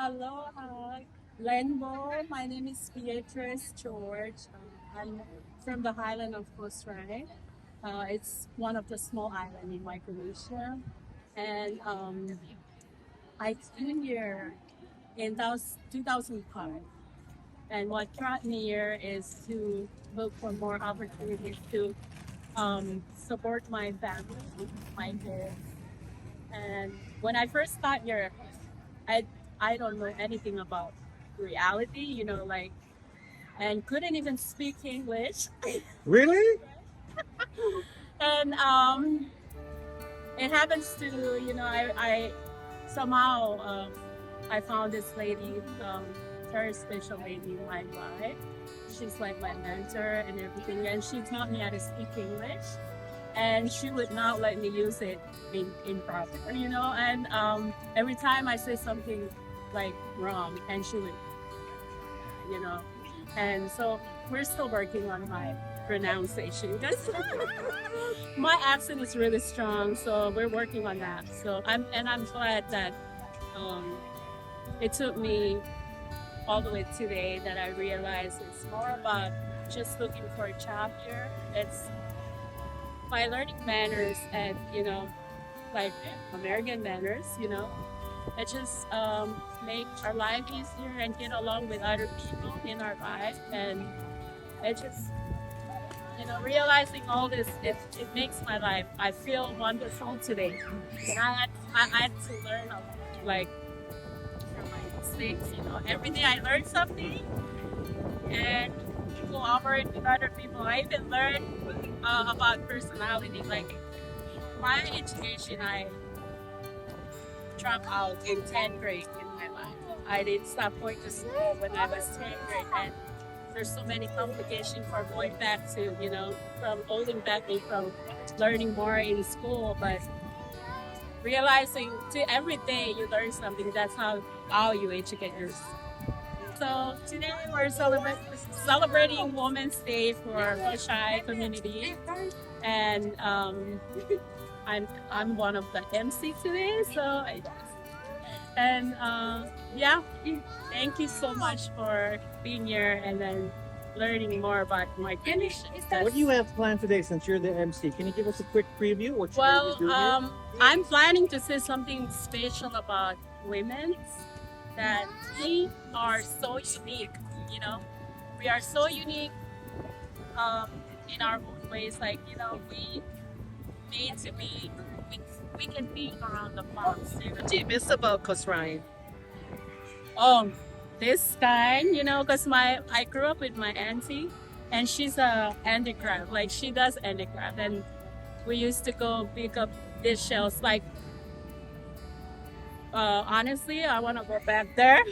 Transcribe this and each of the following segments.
Hello, Lenbo. My name is Beatrice George. I'm from the Highland of Costa Rica. It's one of the small islands in Micronesia. And I came here in 2005. And what brought me here is to look for more opportunities to support my family, my kids. And when I first got here, I I don't know anything about reality, and couldn't even speak English. Really? And it happens to I somehow I found this lady, very special lady in my life. She's like my mentor and everything, and she taught me how to speak English. And she would not let me use it in proper, And every time I say something like wrong, and she would, you know. And so we're still working on my pronunciation because my accent is really strong. So we're working on that. I'm glad that um, it took me all the way today that I realized it's more about just looking for a job here. It's by learning manners and like American manners. It just make our life easier and get along with other people in our life. And it just realizing all this, it makes my life. I feel wonderful today, and I had to learn a lot, like from my mistakes. Every day I learn something and cooperate with other people. I even learn about personality, like my education. I dropped out in 10th grade in my life. I didn't stop going to school when I was 10th grade, and there's so many complications for going back to, from holding back me from learning more in school, but realizing to every day you learn something. That's how you educate yourself. So today we're celebrating Women's Day for Koshai community, and I'm one of the MC today. And yeah, thank you so much for being here and then learning more about my condition. What do you have planned today since you're the MC? Can you give us a quick preview? What you're going to Well, do here? I'm planning to say something special about women, that we are so unique. You know, we are so unique um, in our own ways. Like we need to be. We can be around the box. What do you miss about Cosrine? Oh, this kind, because I grew up with my auntie, and she's a handicraft. Like she does handicraft, and we used to go pick up these shells. Like honestly, I want to go back there,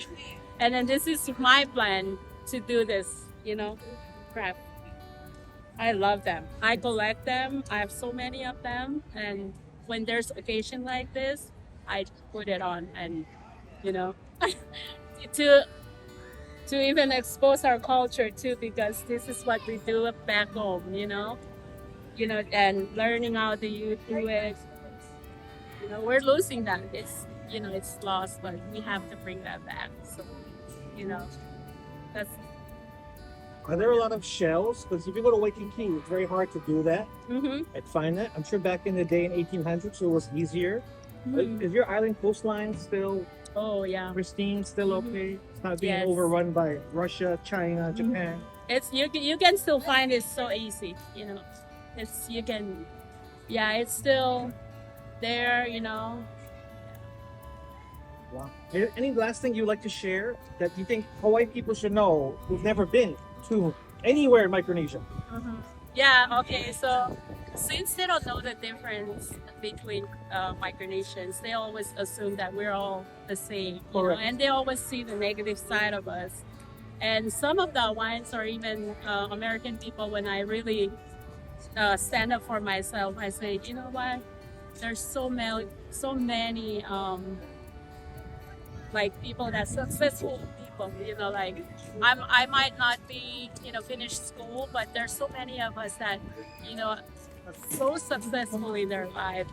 and then this is my plan to do this. Craft. I love them. I collect them. I have so many of them, and when there's occasion like this, I put it on, and you know, to even expose our culture too, because this is what we do back home. And learning how to do it. We're losing that. It's lost, but we have to bring that back. So, you know, that's. Are there a lot of shells? Because if you go to Waikiki, it's very hard to do that. Mm-hmm. I'd find that. I'm sure back in the day in 1800s, it was easier. Mm-hmm. Is your island coastline still Oh yeah. pristine, still Mhm. okay? It's not being Yes. overrun by Russia, China, Mhm. Japan. It's you can still find it so easy. It's you can. Yeah, it's still there. Wow. Any last thing you'd like to share that you think Hawaii people should know who've never been to anywhere in Micronesia? Mhm. Yeah, okay. So since they don't know the difference between Micronesians, they always assume that we're all the same, Correct. and they always see the negative side of us. And some of the Hawaiians or even American people, when I really stand up for myself, I say, you know what? There's so many like people that successful people. Like I might not be finished school, but there's so many of us that you know are so successful in their life,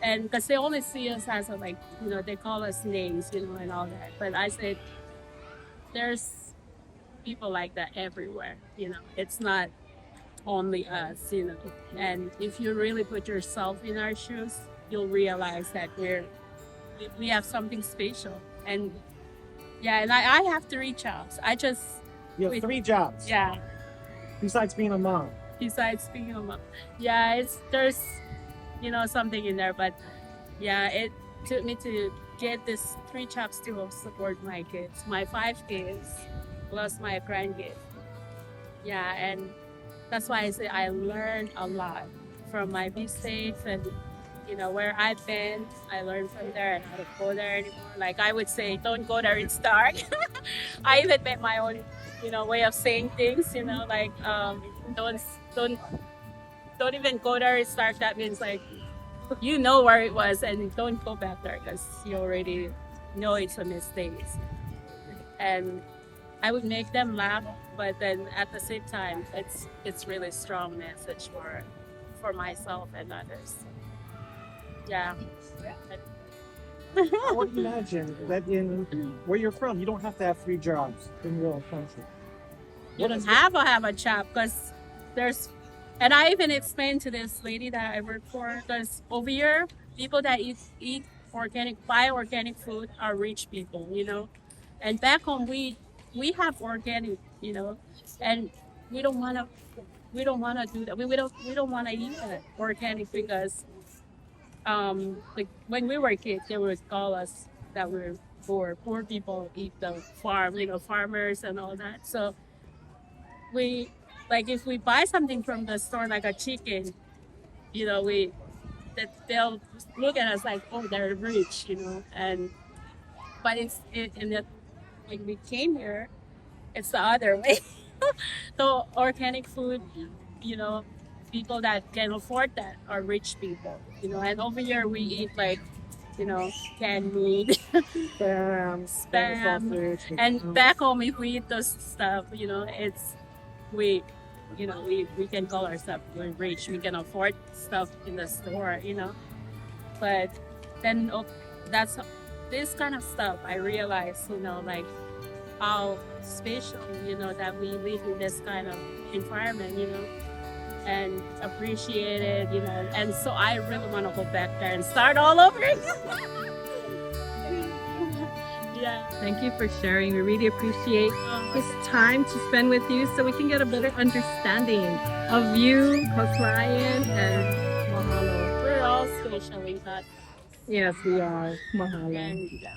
And because they only see us as a, like, they call us names, and all that. But I said, there's people like that everywhere. It's not only us. And if you really put yourself in our shoes, you'll realize that we have something special. And yeah, and I have 3 jobs. You have 3 jobs Yeah, besides being a mom. besides being a mom. Yeah, there's something in there, but yeah, it took me to get this 3 jobs to support my kids, my 5 kids, plus my grandkids. Yeah, and that's why I say I learned a lot from my mistakes and where I've been. I learned from there and I don't go there anymore. Like I would say, don't go there, it's dark. I even made my own, way of saying things. Like don't don't don't even go there, it's dark. That means like where it was and don't go back there because you already know it's a mistake. And I would make them laugh, but then at the same time, it's really strong message for myself and others. Yeah. I would imagine that in where you're from, you don't have to have 3 jobs in your own country. You don't have a job because there's, and I even explained to this lady that I work for, because over here, people that eat organic, buy organic food are rich people. And back home, we have organic, and we don't want to do that. We don't want to eat that organic because like when we were kids, they would call us that we're poor. Poor people eat the farm, farmers and all that. So we, like, if we buy something from the store, like a chicken, they'll look at us like, oh, they're rich. And but when we came here, it's the other way. So organic food, you know, people that can afford that are rich people. And over here we eat like, canned meat, spam, and back home if we eat those stuff, it's we, we can call ourselves we're rich. We can afford stuff in the store. But then that's this kind of stuff I realized, like how special, that we live in this kind of environment, and appreciate it. And so I really want to go back there and start all over again. Yeah. Thank you for sharing. We really appreciate this time to spend with you so we can get a better understanding of you, Coach Ryan, and Mahalo. We're all special in that. Yes, we are. Mahalo. And yeah.